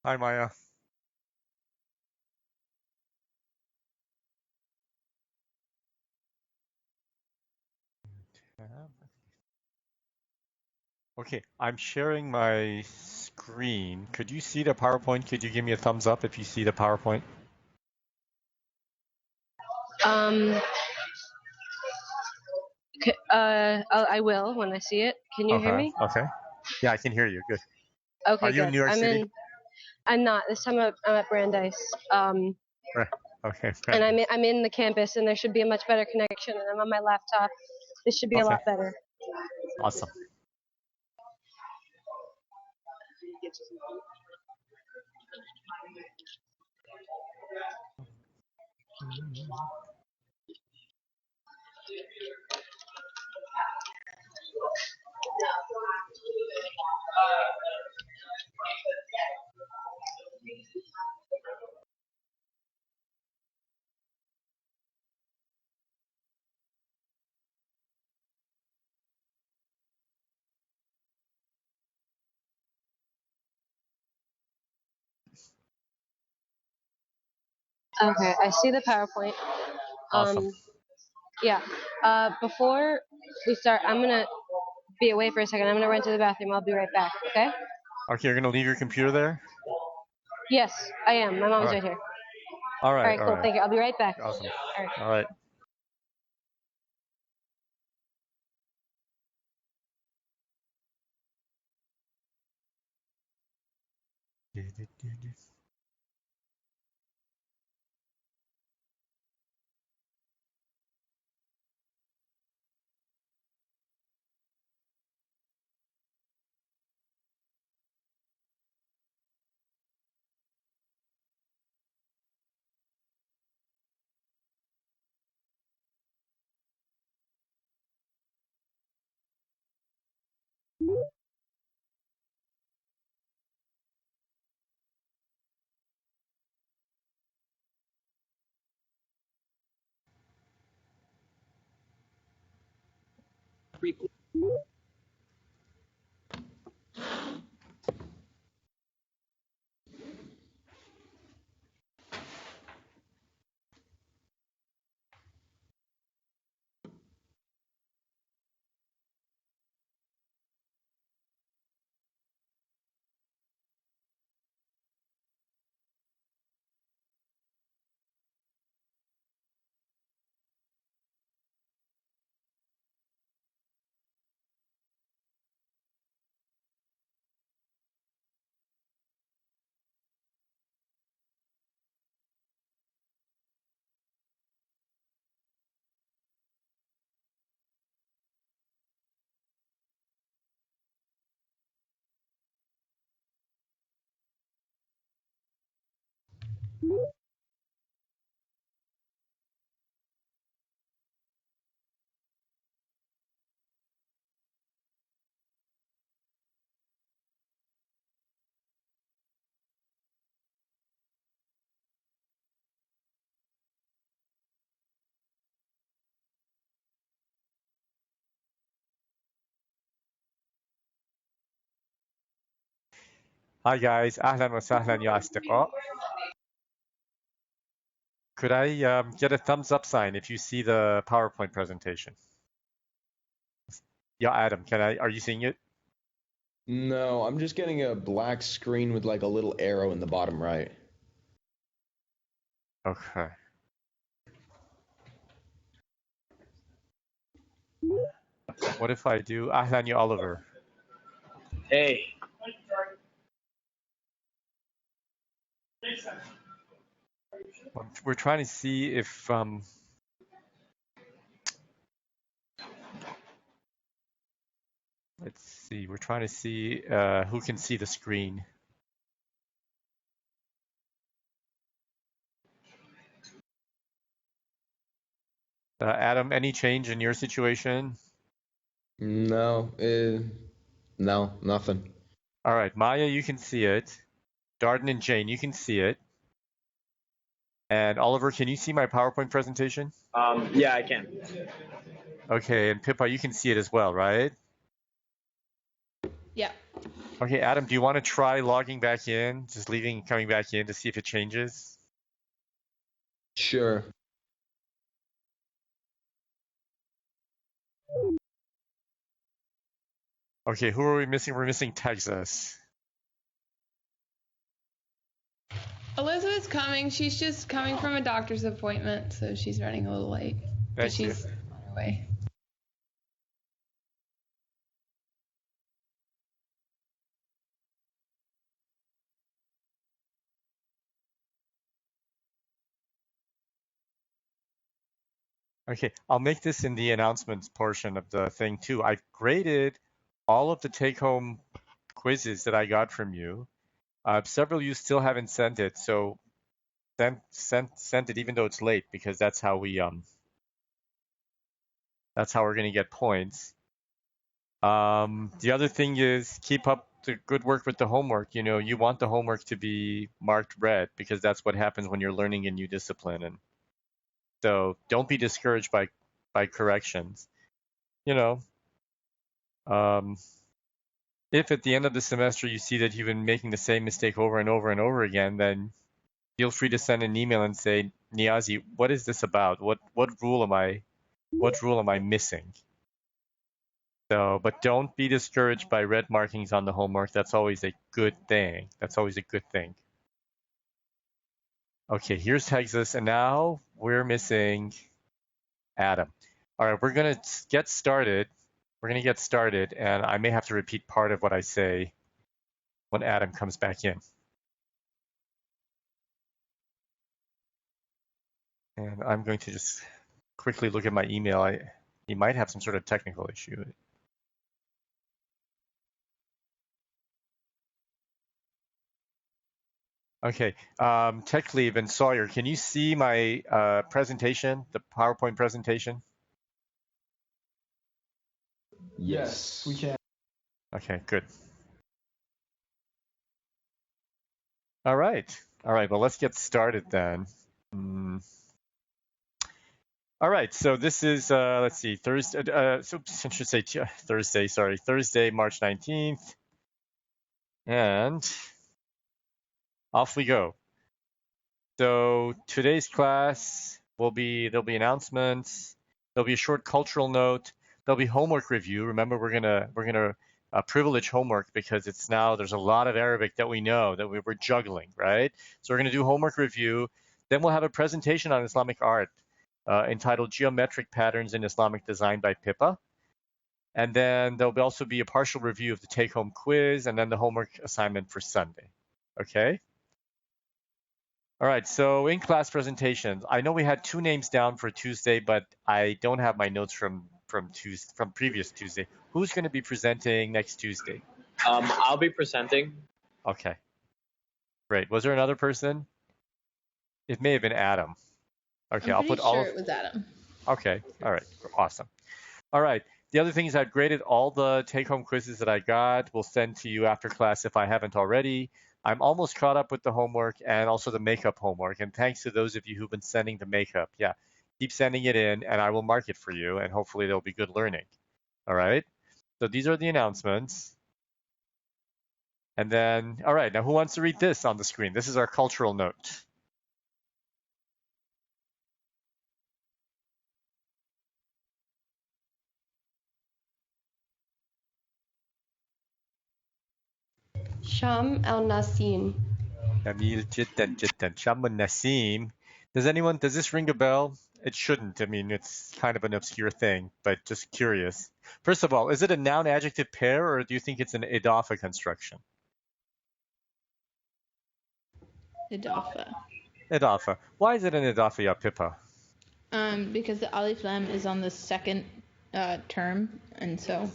Hi, Maya. Okay, I'm sharing my screen. Could you see the PowerPoint? Could you give me a thumbs up if you see the PowerPoint? Um, I will when I see it. Can you hear Okay, me? okay. Yeah, I can hear you. Good. Are Okay, you in good. New York City? I'm not. This time I'm at Brandeis. Right. Okay, And friend. I'm in the campus, and there should be a much better connection. And I'm on my laptop. This should be a Okay, lot better. awesome. Okay, I see the PowerPoint. Awesome. Yeah. Before we start, I'm gonna be away for a second. I'm gonna run to the bathroom. I'll be right back. Okay? Okay, you're gonna leave your computer there? Yes, I am. My All mom's right. right here. All All right, right, all cool. right. Thank you. I'll be right back. Awesome. All right. All right. Hi guys, أهلا وسهلا يا أصدقاء. Could I get a thumbs up sign if you see the PowerPoint presentation? Yeah, Adam, are you seeing it? No, I'm just getting a black screen with like a little arrow in the bottom right. Okay. What if I do أهلا يا Oliver? Hey, We're trying to see if let's see. We're trying to see who can see the screen. Adam, any change in your situation? No, no, nothing. All right, Maya, you can see it. Darden and Jane, you can see it. And Oliver, can you see my PowerPoint presentation? yeah, I can. Okay, and Pippa, you can see it as well, right? Yeah. Okay, Adam, do you want to try logging back in? Just leaving and coming back in to see if it changes? Sure. Okay, who are we missing? We're missing Texas. Elizabeth's coming. She's just coming from a doctor's appointment, so she's running a little late. But Thank you. she's on her way. Okay, I'll make this in the announcements portion of the thing too. I've graded all of the take-home quizzes that I got from you. Several of you still haven't sent it, so send it even though it's late, because that's how we're going to get points. The other thing is keep up the good work with the homework. You know, you want the homework to be marked red because that's what happens when you're learning a new discipline. And so don't be discouraged by corrections. You know, if at the end of the semester you see that you've been making the same mistake over and over and over again, then feel free to send an email and say, Niazi, what is this about? What rule am I missing? So, but don't be discouraged by red markings on the homework. That's always a good thing. That's always a good thing. Okay, here's Texas, and now we're missing Adam. All right, we're going to get started. And I may have to repeat part of what I say when Adam comes back in. And I'm going to just quickly look at my email. He might have some sort of technical issue. Okay, Tech Leave and Sawyer, can you see my presentation, the PowerPoint presentation? Yes, we can. Okay, good. All right, well, let's get started then. All right, so this is, let's see, Thursday, Thursday, March 19th. And off we go. So today's class there'll be announcements, there'll be a short cultural note, there'll be homework review. Remember, we're gonna privilege homework because there's a lot of Arabic that we know that we're juggling, right? So we're gonna do homework review. Then we'll have a presentation on Islamic art entitled Geometric Patterns in Islamic Design by Pippa. And then there'll also be a partial review of the take-home quiz and then the homework assignment for Sunday. Okay? All right, so in class presentations, I know we had 2 names down for Tuesday, but I don't have my notes from previous Tuesday. Who's going to be presenting next Tuesday? I'll be presenting. Okay, great. Was there another person? It may have been Adam. Okay, I'm I'll put all. sure it was Adam. Okay, all right, awesome. All right, the other thing is I've graded all the take-home quizzes that I got. We'll send to you after class if I haven't already. I'm almost caught up with the homework and also the makeup homework. And thanks to those of you who've been sending the makeup. Yeah, keep sending it in and I will mark it for you and hopefully there'll be good learning. All right, so these are the announcements. And then, all right, now who wants to read this on the screen? This is our cultural note. Sham al-Nasim. Jamil jiddan jiddan. Sham al-Nasim. Does this ring a bell? It shouldn't. I mean, it's kind of an obscure thing, but just curious. First of all, is it a noun adjective pair or do you think it's an idafa construction? Idafa. Idafa. Why is it an idafa, ya Pippa? Because the alif lam is on the second term, and so.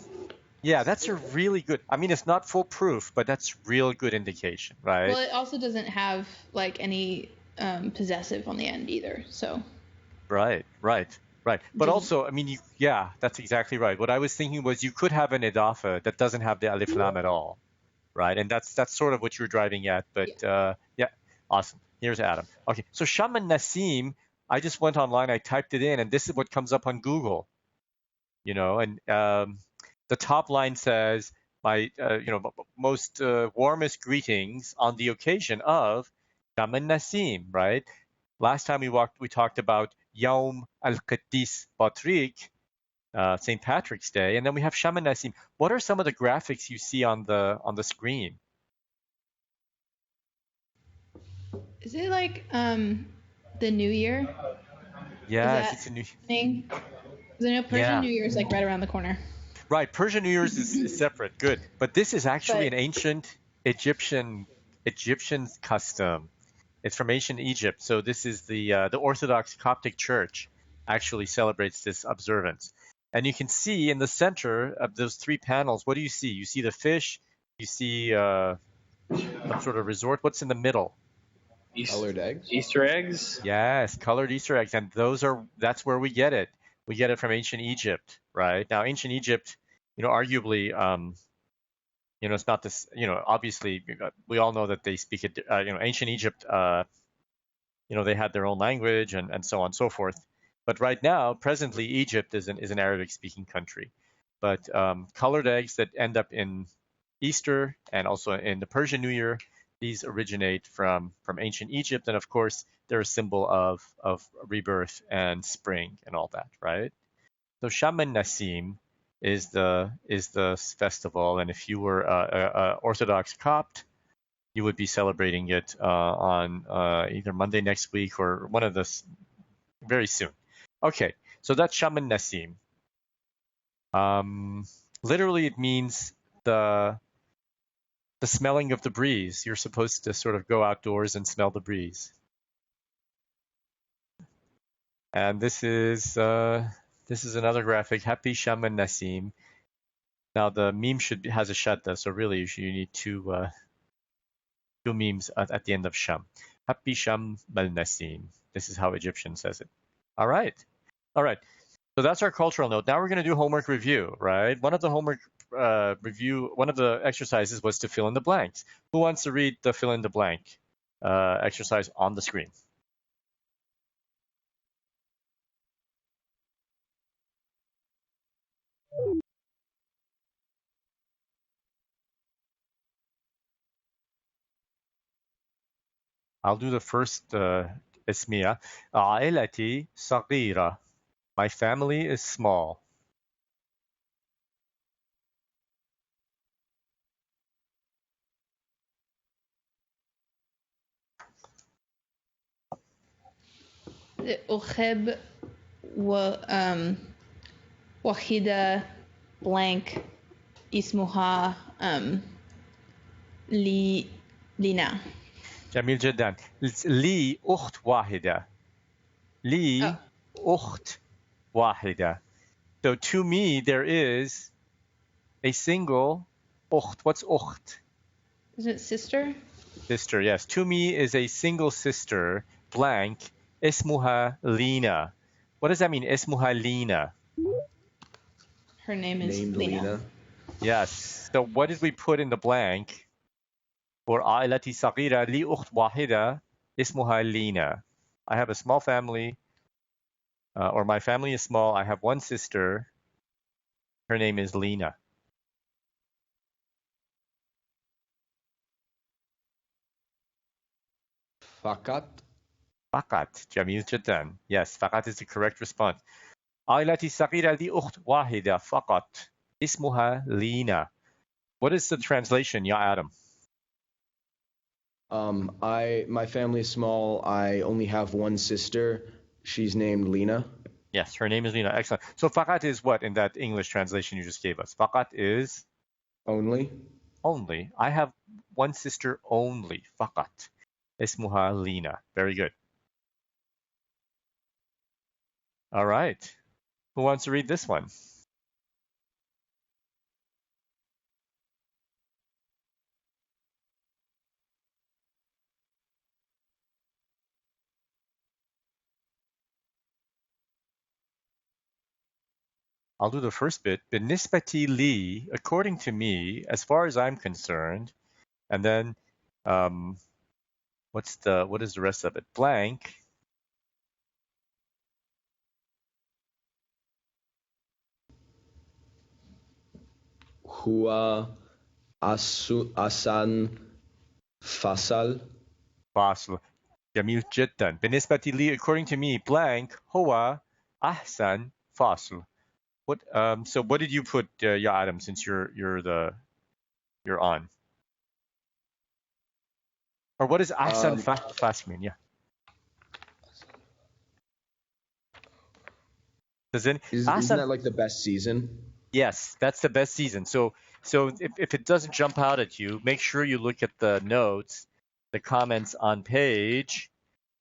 Yeah, that's a really good, I mean, it's not foolproof, but that's real good indication, right? Well, it also doesn't have like any possessive on the end either, so. Right. But also, I mean, yeah, that's exactly right. What I was thinking was you could have an idafa that doesn't have the alif lam at all, right? And that's sort of what you're driving at, but yeah, awesome. Here's Adam. Okay, so Sham al-Nasim, I just went online, I typed it in, and this is what comes up on Google, you know, and the top line says, my most warmest greetings on the occasion of Sham al-Nasim, right? Last time we talked about Yawm al-Qaddis Patrik, St. Patrick's Day, and then we have Sham al-Nasim. What are some of the graphics you see on the screen? Is it like the New Year? Yes, it's a new thing? Because I know Persian New Year is like right around the corner. Right, Persian New Year's is separate. Good, but this is actually an ancient Egyptian custom. It's from ancient Egypt. So this is the Orthodox Coptic Church actually celebrates this observance. And you can see in the center of those three panels, what do you see? You see the fish. You see some sort of resort. What's in the middle? Colored eggs. Easter eggs. Yes, colored Easter eggs, and that's where we get it. We get it from ancient Egypt, right? Now, ancient Egypt, arguably, it's not this, obviously, we all know that they speak it, ancient Egypt, they had their own language and so on and so forth. But right now, presently, Egypt is an Arabic-speaking country. But colored eggs that end up in Easter and also in the Persian New Year, these originate from ancient Egypt, and of course, they're a symbol of rebirth and spring and all that, right? So Sham al-Nasim is the festival, and if you were a Orthodox Copt, you would be celebrating it on either Monday next week or one of the very soon. Okay, so that's Sham al-Nasim. Literally, it means the smelling of the breeze. You're supposed to sort of go outdoors and smell the breeze. And this is another graphic. Happy Sham al-Nasim. Now the meme has a shadda, so really you need two memes at the end of Sham. Happy Sham al-Nasim. This is how Egyptian says it. All right. So that's our cultural note. Now we're going to do homework review, right? One of the homework one of the exercises was to fill in the blanks. Who wants to read the fill in the blank exercise on the screen? I'll do the first اسمية. عائلتي صغيرة. My family is small. أحب وحيدة blank اسمها لينا. جميل جدا. لي أخت واحدة. لي أخت واحدة. So to me there is a single أخت. What's أخت? Isn't it sister? Sister, yes. To me is a single sister, blank, اسمها Lina. What does that mean, اسمها Lina? Her name is Named Lina. Lena. Yes. So what did we put in the blank? For عائلتي صغيرة لي أخت واحدة اسمها Lina. I have a small family, or my family is small. I have one sister. Her name is Lina. فقط. فقط. جميل جدا. Yes, فقط is the correct response. عائلتي صغيرة لي أخت واحدة فقط اسمها Lina. What is the translation, Ya Adam? My family is small. I only have one sister. She's named Lena. Yes, her name is Lina. Excellent. So faqat is what in that English translation you just gave us? Faqat is? Only. Only. I have one sister only. Faqat. Ismuha Lina. Very good. All right. Who wants to read this one? I'll do the first bit. Binisbati li, according to me, as far as I'm concerned, and then what is the rest of it? Blank. Hua أحسن فصل. فصل. جميل جدا. بالنسبة لي, according to me, blank هو أحسن فصل. What so what did you put, ya Adam, since you're on? Or what does أحسن فصل mean? Yeah. Isn't that like the best season? Yes, that's the best season. So if it doesn't jump out at you, make sure you look at the notes, the comments on page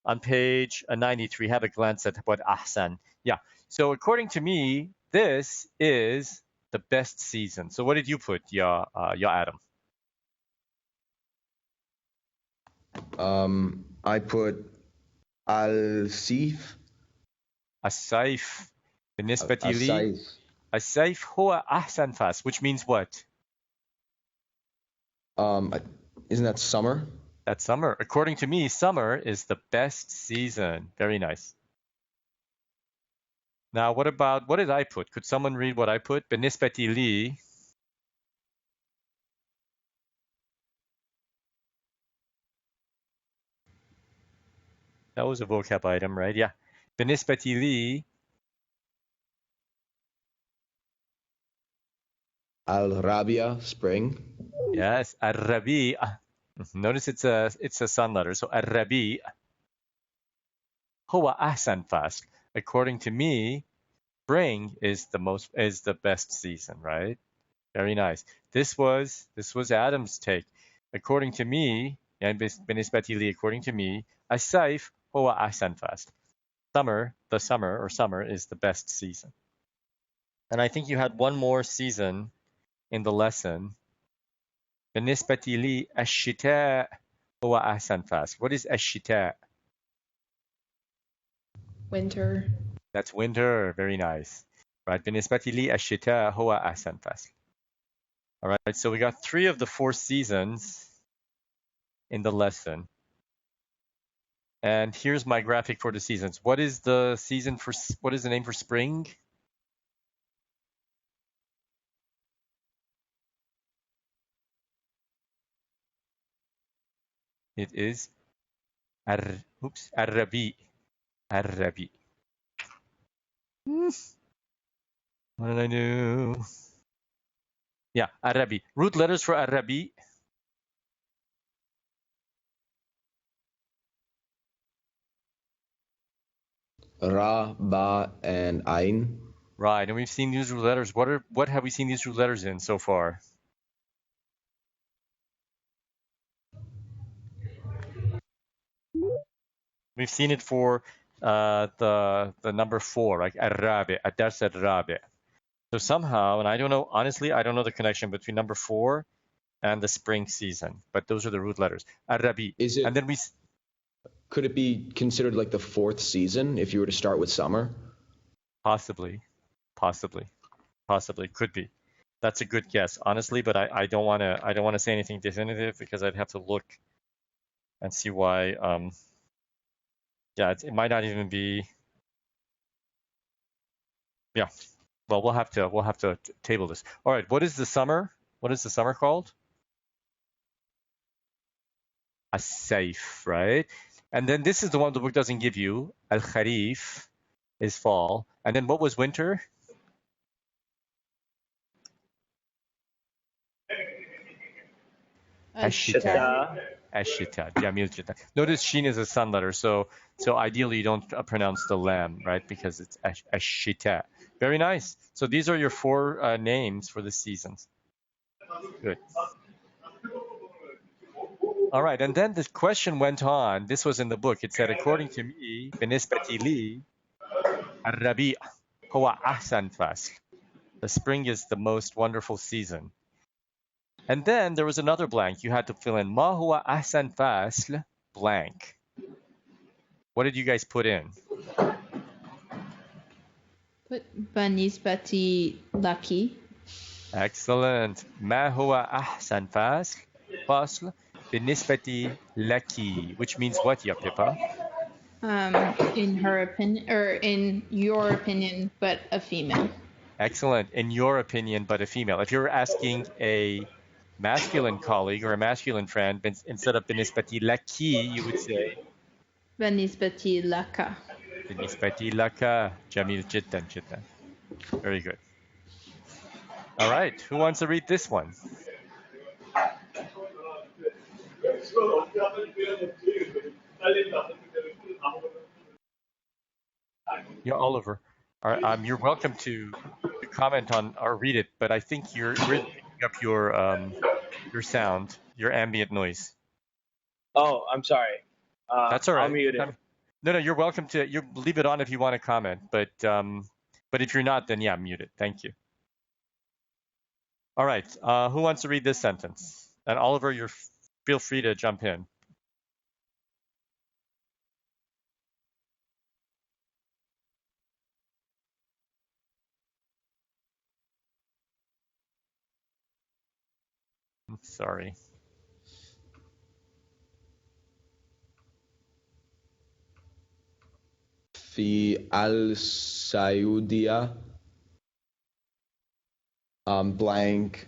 93. Have a glance at what ahsan. Yeah. So according to me, this is the best season. So what did you put, ya Adam? I put al-Sif. الصيف. بالنسبة لي الصيف هو أحسن فصل, which means what? Isn't that summer? That's summer. According to me, summer is the best season. Very nice. Now, what did I put? Could someone read what I put? بالنسبة لي. That was a vocab item, right? Yeah. بالنسبة لي. Al-Rabia, spring. Yes, الربيع. Notice it's a sun letter. So الربيع هو أحسن فصل. According to me, spring is the best season, right? Very nice. This was Adam's take. According to me, بالنسبة لي, according to me, الصيف هو أحسن فصل. Summer is the best season. And I think you had one more season in the lesson. بالنسبة لي الشتاء هو أحسن فصل. What is الشتاء? Winter. That's winter. Very nice. Right. بالنسبة لي الشتاء هو أحسن فصل. All right. So we got 3 of the 4 seasons in the lesson. And here's my graphic for the seasons. What is the name for spring? It is الربيع. الربيع. What did I do? Yeah, الربيع. Root letters for الربيع. Ra, Ba, and Ain. Right, and we've seen these root letters. What have we seen these root letters in so far? We've seen it for the number 4, like الرابع, الدرس الرابع. So somehow, and I don't know, honestly, I don't know the connection between number 4 and the spring season, but those are the root letters. الربيع. Is it? And then could it be considered like the 4th season if you were to start with summer? Possibly, could be. That's a good guess, honestly, but I don't want to say anything definitive because I'd have to look and see why. Yeah, it might not even be. Yeah, well, we'll have to table this. All right, what is the summer? What is the summer called? As-Saif, right? And then this is the one the book doesn't give you. Al-Kharif is fall. And then what was winter? Ashita. Ashita. Jamil jiddan. Notice Shin is a sun letter, so ideally you don't pronounce the lam, right? Because it's Ashita. Very nice. So these are your 4 names for the seasons. Good. All right, and then the question went on. This was in the book. It said, according to me, بالنسبة لي الربيع هو أحسن فصل. The spring is the most wonderful season. And then there was another blank. You had to fill in ما هو أحسن فصل blank. What did you guys put in? Put بالنسبة لك. Excellent. ما هو أحسن فصل بالنسبة لك, which means what, ya Pippa? In her opinion, or in your opinion, but a female. Excellent. In your opinion, but a female. If you're asking a masculine colleague or a masculine friend, instead of binisbati laki, you would say بالنسبة لك. binisbati laka. Jamil jiddan jiddan. Very good. All right, who wants to read this one? Yeah, Oliver. You're welcome to comment on or read it, but I think you're really picking up your sound, your ambient noise. Oh, I'm sorry. That's all right. I'll mute it. No, you're welcome to. You leave it on if you want to comment, but if you're not, then yeah, mute it. Thank you. All right. Who wants to read this sentence? And Oliver, feel free to jump in. Sorry. في السعودية blank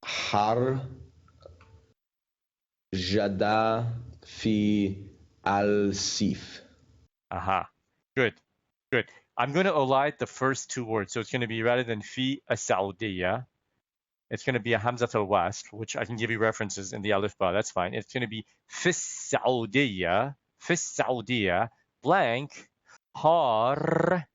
حر جدا في الصيف. Aha. Good. I'm going to elide the first two words. So it's going to be, rather than fi as-Saudiya, it's going to be a Hamzat al-Wasf, which I can give you references in the Alif Ba. That's fine. It's going to be fi Saudiya, blank, har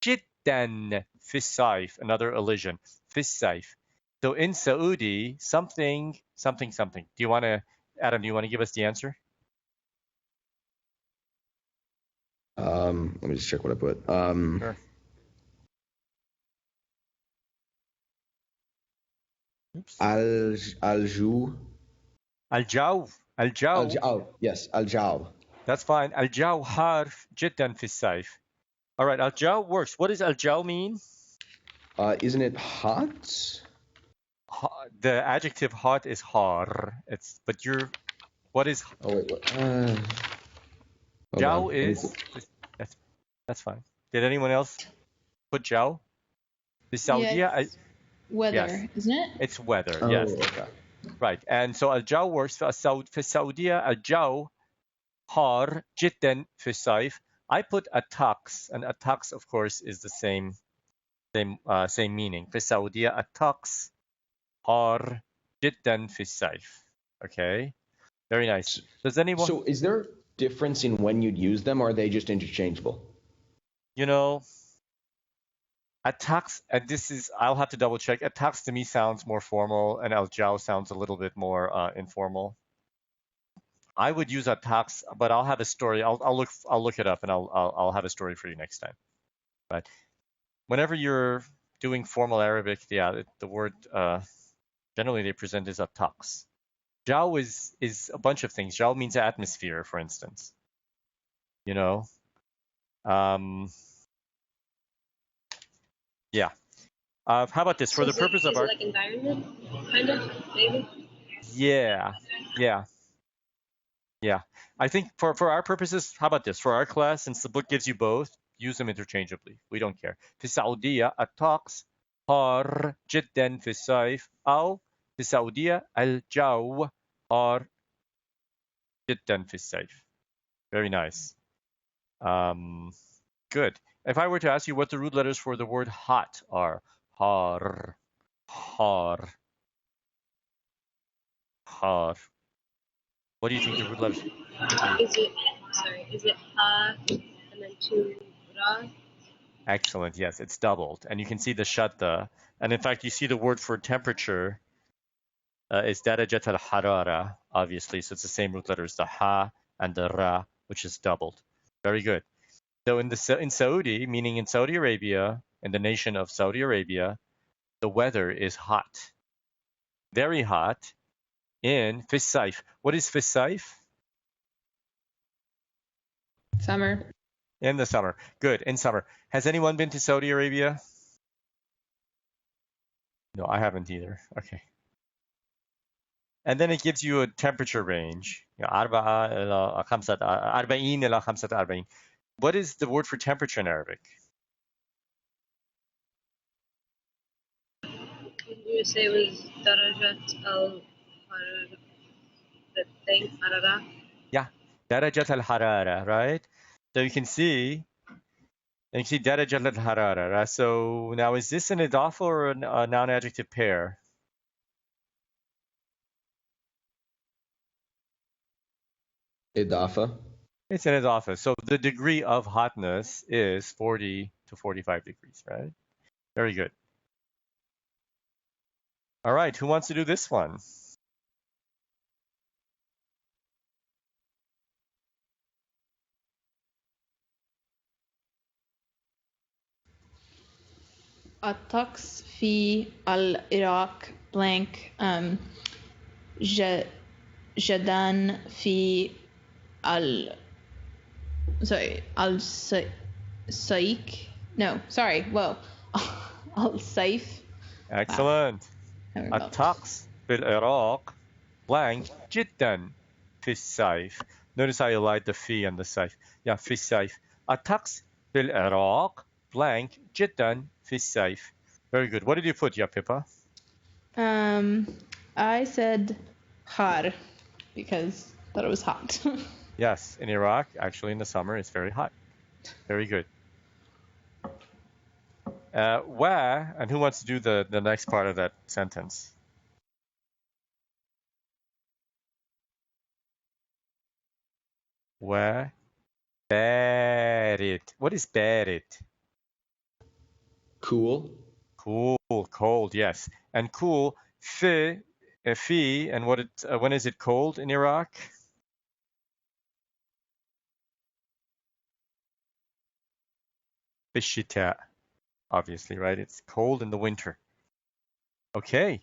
jiddan fi saif. Another elision. Fi saif. So in Saudi, something. Do you want to, Adam, do you want to give us the answer? Let me just check what I put. Sure. Al-Jaw. Yes, Al-Jaw. That's fine. Al-Jaw harf jiddan fi saif. All right, Al-Jaw works. What does Al-Jaw mean? Isn't it hot? The adjective hot is har. What is? Oh wait. Jaw is. That's fine. Did anyone else put Jaw? The Saudi. Weather, yes. Isn't it? It's weather. Oh, yes. okay. Right. And so Al-Jaw works for Saudi. Al-Jaw har jiddan fi saif. I put ataks, and ataks, of course, is the same meaning. Fi Saudi, ataks har jiddan fi saif. Okay. Very nice. Does anyone? So is there a difference in when you'd use them, or are they just interchangeable? Attacks, and I'll have to double check. Attacks to me sounds more formal, and Al-Jaw sounds a little bit more informal. I would use attacks, but I'll have a story. I'll look it up, and I'll have a story for you next time. But whenever you're doing formal Arabic, the word generally they present as attacks. Jaw is a bunch of things. Jaw means atmosphere, for instance. Yeah. How about this? For the purpose of our like environment, kind of, maybe. Yeah. I think for our purposes, how about this? For our class, since the book gives you both, use them interchangeably. We don't care. في السعودية الطقس حار جدا في الصيف أو في السعودية الجو حار جدا في الصيف. Very nice. Good. If I were to ask you what the root letters for the word hot are, har. What do you think the root letters? Is it ha and then two ra? Excellent. Yes, it's doubled, and you can see the shadda. And in fact, you see the word for temperature is darajat al-harara, obviously. So it's the same root letters, the ha and the ra, which is doubled. Very good. So in Saudi, meaning in Saudi Arabia, in the nation of Saudi Arabia, the weather is hot, very hot. In fi saif. What is fi saif? Summer. In the summer. Good. In summer. Has anyone been to Saudi Arabia? No, I haven't either. Okay. And then it gives you a temperature range. 40 إلى 45. What is the word for temperature in Arabic? Can you you say it was درجة الحرارة? Yeah, درجة الحرارة, right? So you can see درجة الحرارة, right? So now is this an idafa or a noun adjective pair? Idafa. It's an idafa. So the degree of hotness is 40 to 45 degrees, right? Very good. All right, who wants to do this one? الطقس في العراق blank جدا في الصيف no sorry whoa الصيف. Excellent. There we go. الطقس في العراق blank جدا في الصيف. Notice how you light the في and the صيف. Yeah, في الصيف. الطقس في العراق blank جدا في الصيف. Very good. What did you put, yeah, Pippa? I said har because I thought it was hot. Yes, in Iraq, actually in the summer, it's very hot. Very good. Where, and who wants to do the next part of that sentence? Where? بارد. What is بارد? Cool. Cool, cold, yes. And cool, fi, and when is it cold in Iraq? بالشتاء, obviously, right? It's cold in the winter. Okay.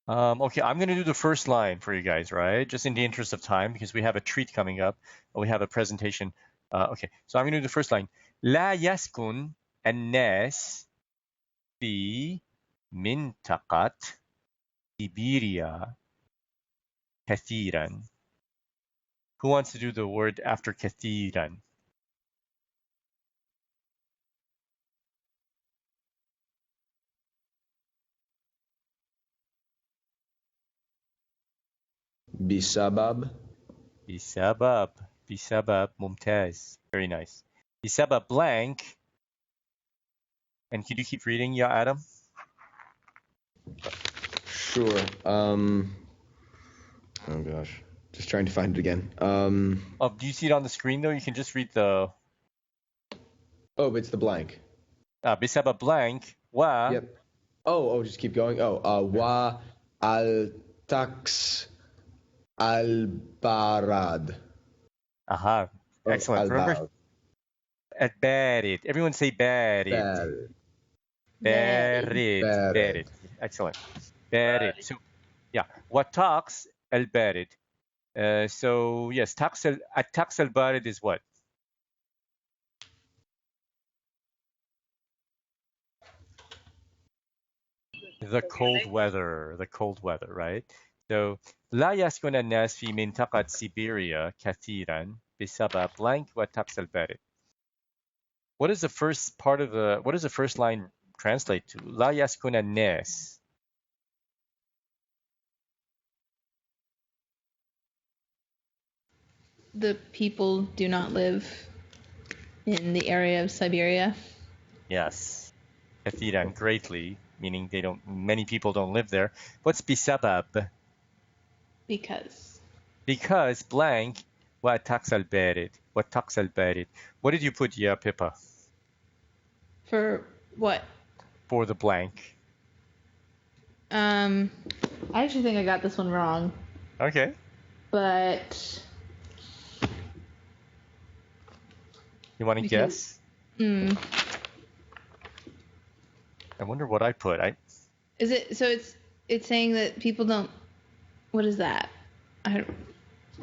Okay, I'm going to do the first line for you guys, right? Just in the interest of time, because we have a treat coming up. We have a presentation. Okay, so I'm going to do the first line. لا يسكن الناس في منطقة سيبيريا كثيرا. Who wants to do the word after كثيرا? بسبب. بسبب ممتاز. Very nice. بسبب blank. And could you keep reading, yeah, Adam? Sure. Oh gosh. Just trying to find it again. Oh, do you see it on the screen though? You can just read the. Oh, it's the blank. بسبب blank. و. Yep. Oh, just keep going. Wa al tax al barad. Aha. Excellent. Remember? At بارد. Everyone say بارد. بارد. Excellent. بارد. So, yeah. والطقس البارد. So, yes, الطقس البارد is what? The cold weather, right? So, لا يسكن الناس في منطقة سيبيريا كثيرا بسبب blank والطقس البارد. What does the first line translate to? لا يسكن الناس. The people do not live in the area of Siberia. Yes. كثيرا, greatly, meaning many people don't live there. What's بسبب? Because blank والطقس البارد. والطقس البارد. What did you put, yeah, Pippa? For what? For the blank. I actually think I got this one wrong. Okay. But you want to guess? I wonder what I put. Is it so? It's saying that people don't. What is that?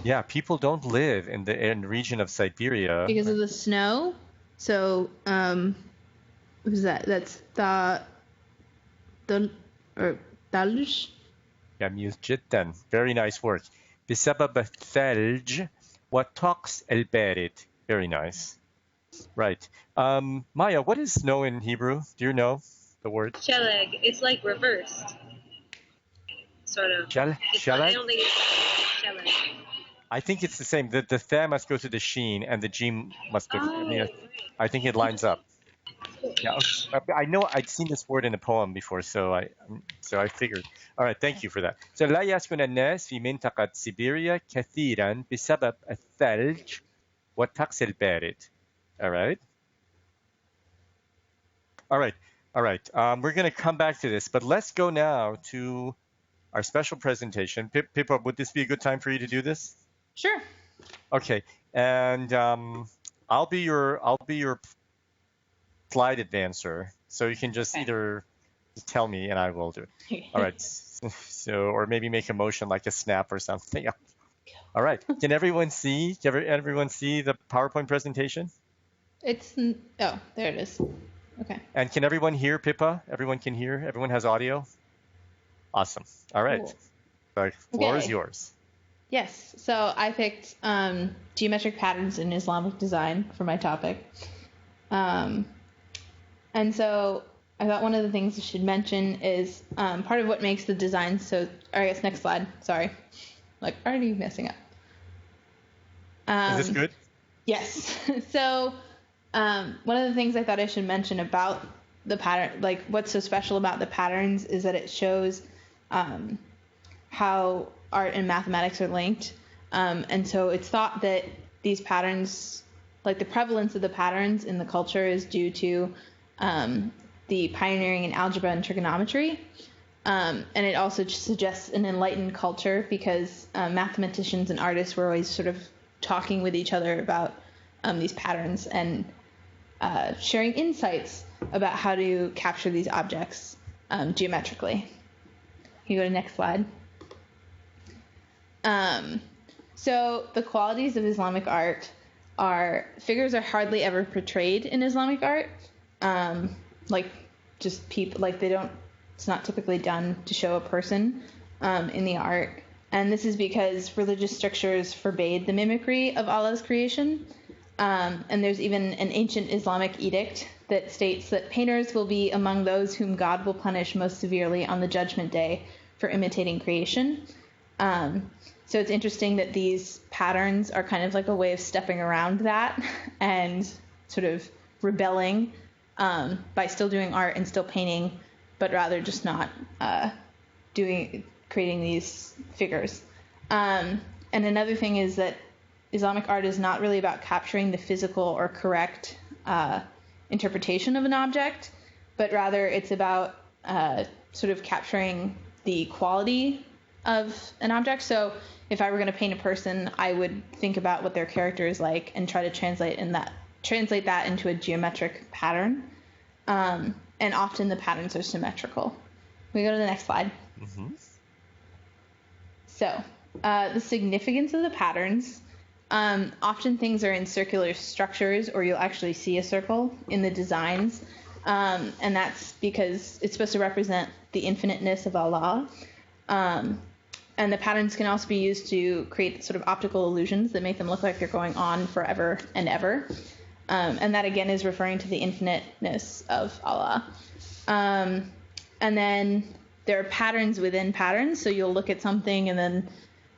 Yeah, people don't live in the region of Siberia because of the snow. So what is that? That's or تلج. جميل جدا. Very nice work. بسبب الثلج والطقس البارد. Very nice. Right. Maya, what is snow in Hebrew? Do you know? the word? Sheleg. It's like reversed, sort of. I Sheleg? don't think it's Sheleg. I think it's the same. The th must go to the sheen, and the g must go. I think it lines up. Yeah, I know I'd seen this word in a poem before, so I figured. All right, thank you for that. So لا يسكن الناس في منطقة سيبيريا كثيرا بسبب الثلج والطقس البارد. All right. We're going to come back to this, but let's go now to our special presentation. Pippa, would this be a good time for you to do this? Sure. Okay, and I'll be your slide advancer, so you can just either tell me and I will do it. All right. So, or maybe make a motion like a snap or something. All right. Can everyone see? The PowerPoint presentation? Oh, there it is. Okay. And can everyone hear Pippa? Everyone can hear? Everyone has audio? Awesome. All right. Cool. The floor is yours. Yes. So I picked geometric patterns in Islamic design for my topic. And so I thought one of the things I should mention is part of what makes the design so, or I guess next slide, sorry. Like, already messing up. Is this good? Yes. So one of the things I thought I should mention about the pattern, like what's so special about the patterns is that it shows how art and mathematics are linked. And so it's thought that these patterns, like the prevalence of the patterns in the culture is due to the pioneering in algebra and trigonometry. And it also suggests an enlightened culture because mathematicians and artists were always sort of talking with each other about these patterns and sharing insights about how to capture these objects geometrically. Can you go to the next slide? So the qualities of Islamic art are figures are hardly ever portrayed in Islamic art. Like just people, like it's not typically done to show a person in the art. And this is because religious strictures forbade the mimicry of Allah's creation. And there's even an ancient Islamic edict that states that painters will be among those whom God will punish most severely on the judgment day for imitating creation. So it's interesting that these patterns are kind of like a way of stepping around that and sort of rebelling by still doing art and still painting, but rather just not creating these figures. And another thing is that Islamic art is not really about capturing the physical or correct interpretation of an object, but rather it's about sort of capturing the quality of an object. So if I were going to paint a person, I would think about what their character is like and try to translate that into a geometric pattern. And often the patterns are symmetrical. We go to the next slide. Mm-hmm. So the significance of the patterns. Often things are in circular structures, or you'll actually see a circle in the designs. And that's because it's supposed to represent the infiniteness of Allah. And the patterns can also be used to create sort of optical illusions that make them look like they're going on forever and ever. And that, again, is referring to the infiniteness of Allah. And then there are patterns within patterns. So you'll look at something and then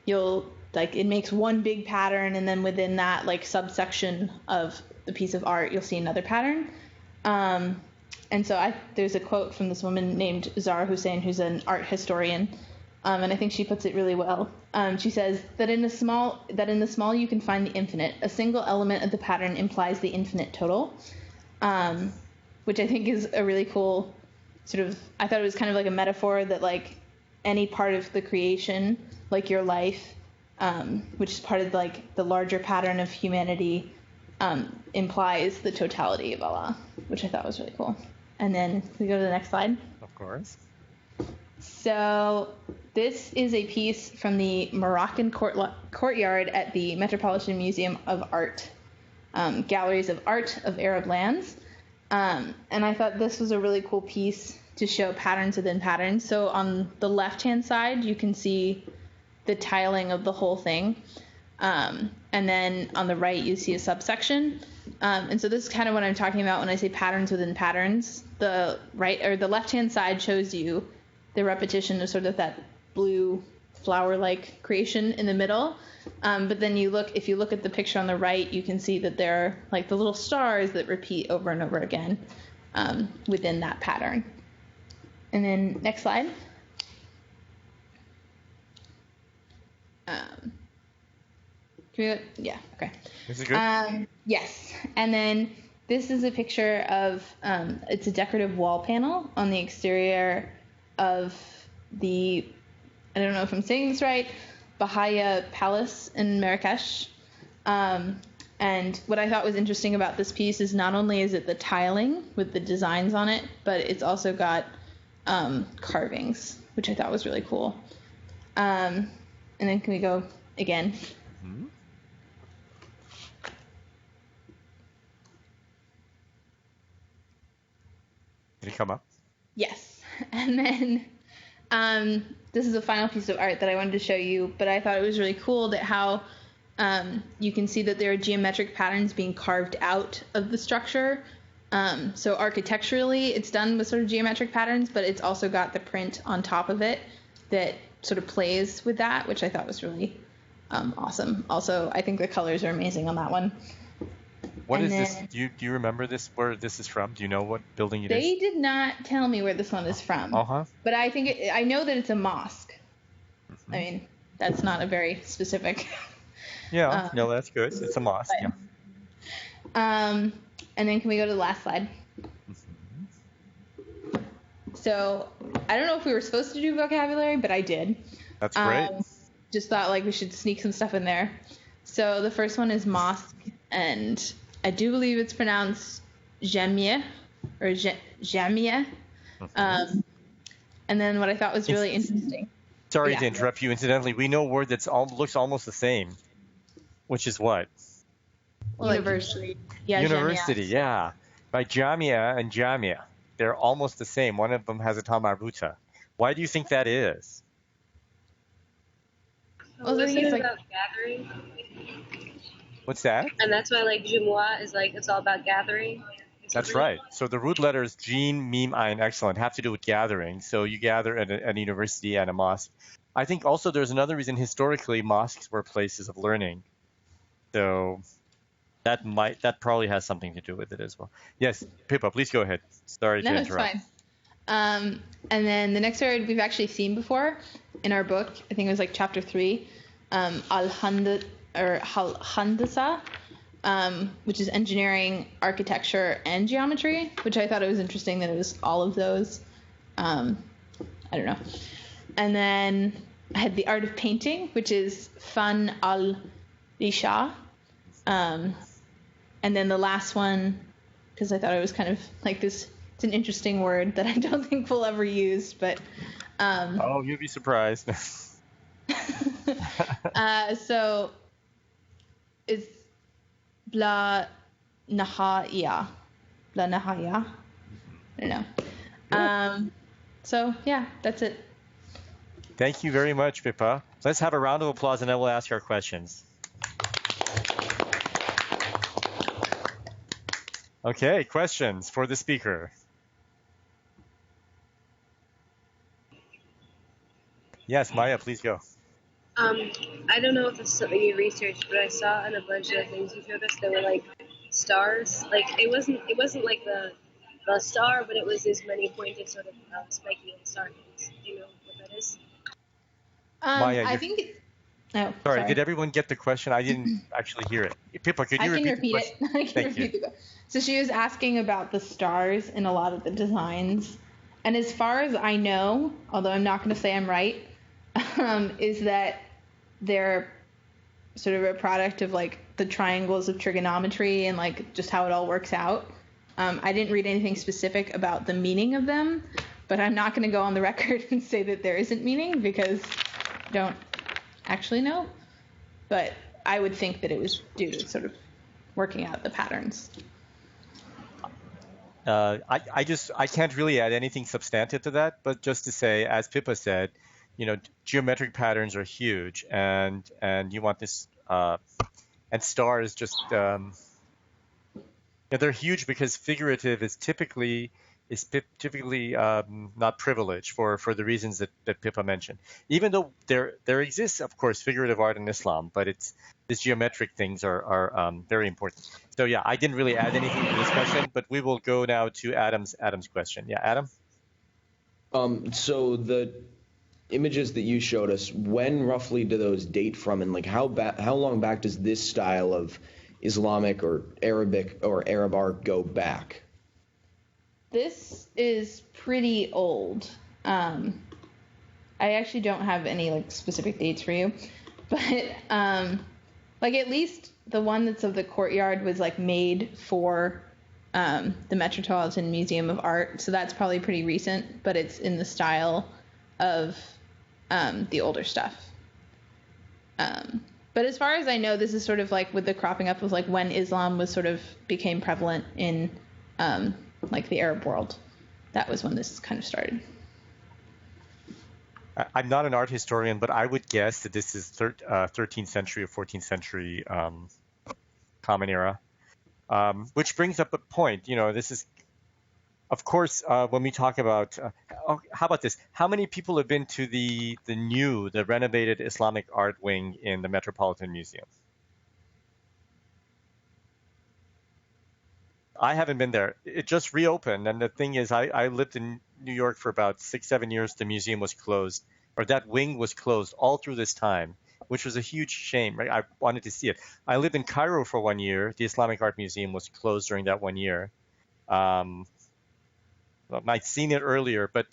it makes one big pattern, and then within that, like, subsection of the piece of art, you'll see another pattern. And so there's a quote from this woman named Zahra Hussein, who's an art historian, and I think she puts it really well. She says that in the small you can find the infinite. A single element of the pattern implies the infinite total, which I think is a really cool sort of. I thought it was kind of like a metaphor that, like, any part of the creation, like your life, which is part of, like, the larger pattern of humanity, implies the totality of Allah, which I thought was really cool. And then we go to the next slide. Of course. So this is a piece from the Moroccan courtyard at the Metropolitan Museum of Art, Galleries of Art of Arab Lands. And I thought this was a really cool piece to show patterns within patterns. So on the left-hand side, you can see the tiling of the whole thing. And then on the right, you see a subsection. And so this is kind of what I'm talking about when I say patterns within patterns. The right or the left-hand side shows you the repetition of sort of that blue flower-like creation in the middle. But then if you look at the picture on the right, you can see that there are like the little stars that repeat over and over again within that pattern. And then next slide. Yeah, okay. This is good. Yes, and then this is a picture of, it's a decorative wall panel on the exterior of the, I don't know if I'm saying this right, Bahia Palace in Marrakesh. And what I thought was interesting about this piece is not only is it the tiling with the designs on it, but it's also got carvings, which I thought was really cool. And then can we go again? Mm-hmm. Did it come up? Yes. And then this is the final piece of art that I wanted to show you, but I thought it was really cool that how you can see that there are geometric patterns being carved out of the structure. So architecturally, it's done with sort of geometric patterns, but it's also got the print on top of it that sort of plays with that, which I thought was really awesome. Also, I think the colors are amazing on that one. What is this? Do you remember this? Where this is from? Do you know what building it is? They did not tell me where this one is from. But I think I know that it's a mosque. Mm-hmm. I mean, that's not a very specific. Yeah, no, that's good. It's a mosque. But, yeah. And then can we go to the last slide? Mm-hmm. So I don't know if we were supposed to do vocabulary, but I did. That's great. Just thought like we should sneak some stuff in there. So the first one is mosque, and I do believe it's pronounced jamia or jamia. Mm-hmm. And then what I thought was really interesting. Sorry to interrupt you. Incidentally, we know a word that looks almost the same, which is what? Well, University. Yeah, University, jamia. yeah. By Jamia and Jamia, they're almost the same. One of them has a ta marbuta. Why do you think that is? Well, Isn't it's it like, about gathering? What's that? And that's why like Jumu'ah is like it's all about gathering. That's right. So the root letters Jin, Mim, Ayin, excellent, have to do with gathering. So you gather at a university and a mosque. I think also there's another reason historically mosques were places of learning. So that probably has something to do with it as well. Yes, Pippa, please go ahead. Sorry to interrupt. No, it's fine. And then the next word we've actually seen before in our book. I think it was like chapter 3, al-handasa, which is engineering, architecture, and geometry, which I thought it was interesting that it was all of those. I don't know. And then I had the art of painting, which is fan al-risha. And then the last one, because I thought it was kind of like this, it's an interesting word that I don't think we'll ever use, but... oh, you'd be surprised. So it's bla nahaya. Bla nahaya. I don't know. So yeah, that's it. Thank you very much, Pippa. Let's have a round of applause and then we'll ask our questions. Okay, questions for the speaker. Yes, Maya, please go. I don't know if it's something you researched, but I saw in a bunch of things you showed us there were like stars. Like it wasn't like the star, but it was this many pointed sort of spiky star things. Do you know what that is? Maya, I think it's... Oh, sorry, did everyone get the question? I didn't actually hear it. Pippa, could you repeat the question? I can repeat the question. So she was asking about the stars in a lot of the designs. And as far as I know, although I'm not going to say I'm right, is that they're sort of a product of like the triangles of trigonometry and like just how it all works out. I didn't read anything specific about the meaning of them, but I'm not going to go on the record and say that there isn't meaning because I don't actually know. But I would think that it was due to sort of working out the patterns. I can't really add anything substantive to that, but just to say, as Pippa said, geometric patterns are huge, and you want this, and stars just Yeah, they're huge because figurative is typically not privileged for the reasons that Pippa mentioned. Even though there exists, of course, figurative art in Islam, but these geometric things are very important. So yeah, I didn't really add anything to this question, but we will go now to Adam's question. Yeah, Adam. So the images that you showed us, when roughly do those date from, and like how long back does this style of Islamic or Arabic or Arab art go back? This is pretty old. I actually don't have any like specific dates for you, but like at least the one that's of the courtyard was like made for the Metropolitan Museum of Art, so that's probably pretty recent, but it's in the style of the older stuff. But as far as I know, this is sort of like with the cropping up of like when Islam was sort of became prevalent in like the Arab world. That was when this kind of started. I'm not an art historian, but I would guess that this is 13th century or 14th century Common Era, which brings up a point. You know, this is, of course, when we talk about, how about this? How many people have been to the renovated Islamic art wing in the Metropolitan Museum? I haven't been there. It just reopened, and the thing is, I lived in New York for about 6-7 years. The museum was closed, or that wing was closed all through this time, which was a huge shame, right? I wanted to see it. I lived in Cairo for 1 year. The Islamic Art Museum was closed during that 1 year. I'd seen it earlier, but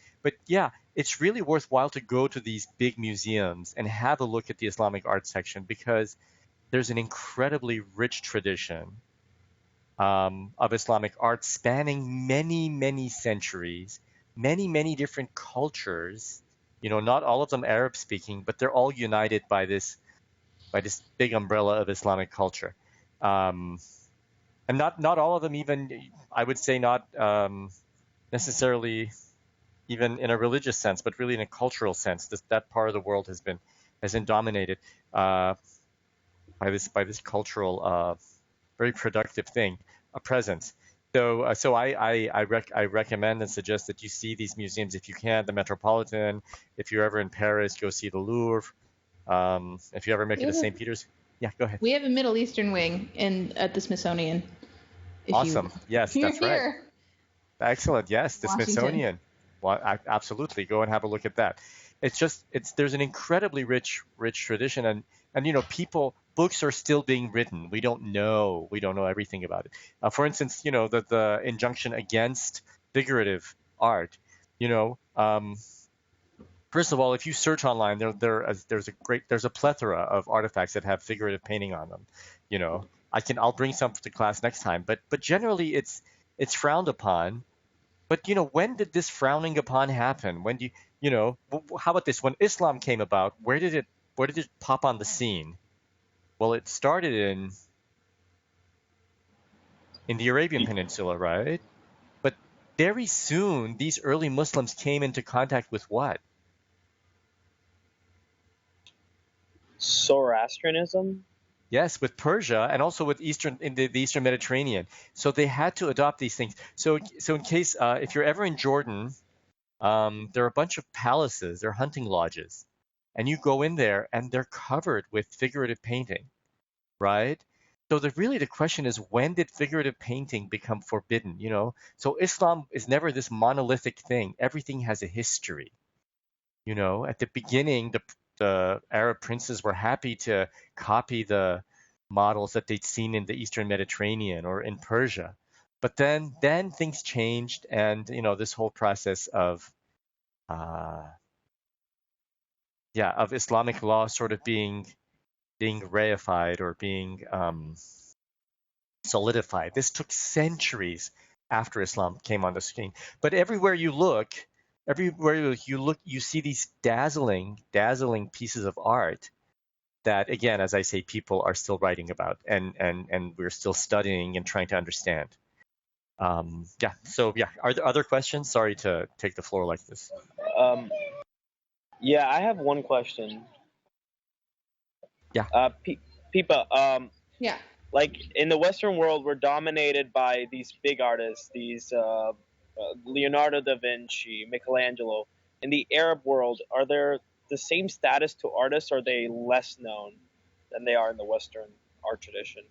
yeah, it's really worthwhile to go to these big museums and have a look at the Islamic art section, because there's an incredibly rich tradition of Islamic art spanning many, many centuries, many, many different cultures. You know, not all of them Arab speaking, but they're all united by this big umbrella of Islamic culture. And not all of them even, I would say, not necessarily even in a religious sense, but really in a cultural sense. That part of the world has been dominated by this cultural, very productive thing, a presence. So I recommend and suggest that you see these museums if you can. The Metropolitan. If you're ever in Paris, go see the Louvre. If you ever make it to St. Peter's, yeah, go ahead. We have a Middle Eastern wing at the Smithsonian. Awesome. Yes, that's right. Here. Excellent. Yes, the Washington. Smithsonian. Well, absolutely. Go and have a look at that. There's an incredibly rich tradition, and you know, books are still being written. We don't know everything about it. For instance, you know, the injunction against figurative art. You know, first of all, if you search online, there's a plethora of artifacts that have figurative painting on them. You know, I'll bring some to class next time, but generally it's frowned upon. But you know, when did this frowning upon happen? When do you know? How about this? When Islam came about, where did it pop on the scene? Well, it started in the Arabian Peninsula, right? But very soon, these early Muslims came into contact with what? Zoroastrianism? Yes, with Persia and also with the Eastern Mediterranean. So they had to adopt these things. So in case if you're ever in Jordan, there are a bunch of palaces, they're hunting lodges, and you go in there and they're covered with figurative painting, right? So the question is, when did figurative painting become forbidden? You know, so Islam is never this monolithic thing. Everything has a history. You know, at the beginning, the Arab princes were happy to copy the models that they'd seen in the Eastern Mediterranean or in Persia. But then things changed, and you know, this whole process of Islamic law sort of being reified or being solidified. This took centuries after Islam came on the scene. But everywhere you look, you see these dazzling pieces of art that, again, as I say, people are still writing about, and we're still studying and trying to understand. So are there other questions? Sorry to take the floor like this. Yeah, I have one question. Yeah. Pippa, Yeah. like in the Western world, we're dominated by these big artists, these Leonardo da Vinci, Michelangelo. In the Arab world, are there the same status to artists, or are they less known than they are in the Western art tradition?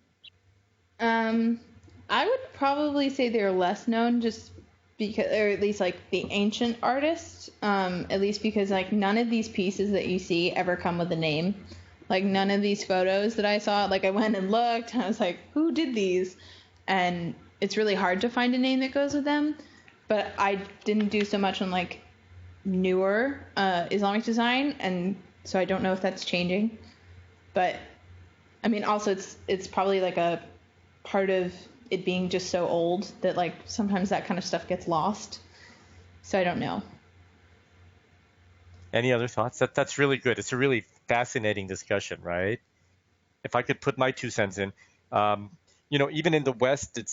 I would probably say they're less known just because, or at least like the ancient artists, at least because like none of these pieces that you see ever come with a name. Like none of these photos that I saw, like I went and looked, and I was like, who did these? And it's really hard to find a name that goes with them. But I didn't do so much on like newer Islamic design, and so I don't know if that's changing. But I mean, also it's probably like a part of it being just so old that like sometimes that kind of stuff gets lost. So I don't know. Any other thoughts? That's really good. It's a really fascinating discussion, right? If I could put my 2 cents in, even in the West, it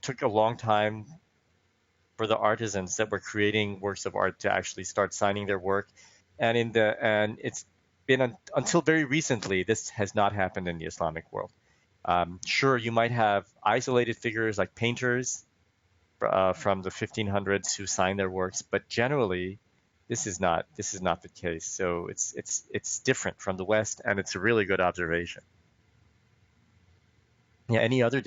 took a long time for the artisans that were creating works of art to actually start signing their work, and it's been until very recently this has not happened in the Islamic world. Sure, you might have isolated figures like painters from the 1500s who sign their works, but generally, this is not the case. So it's different from the West, and it's a really good observation. Yeah. Any other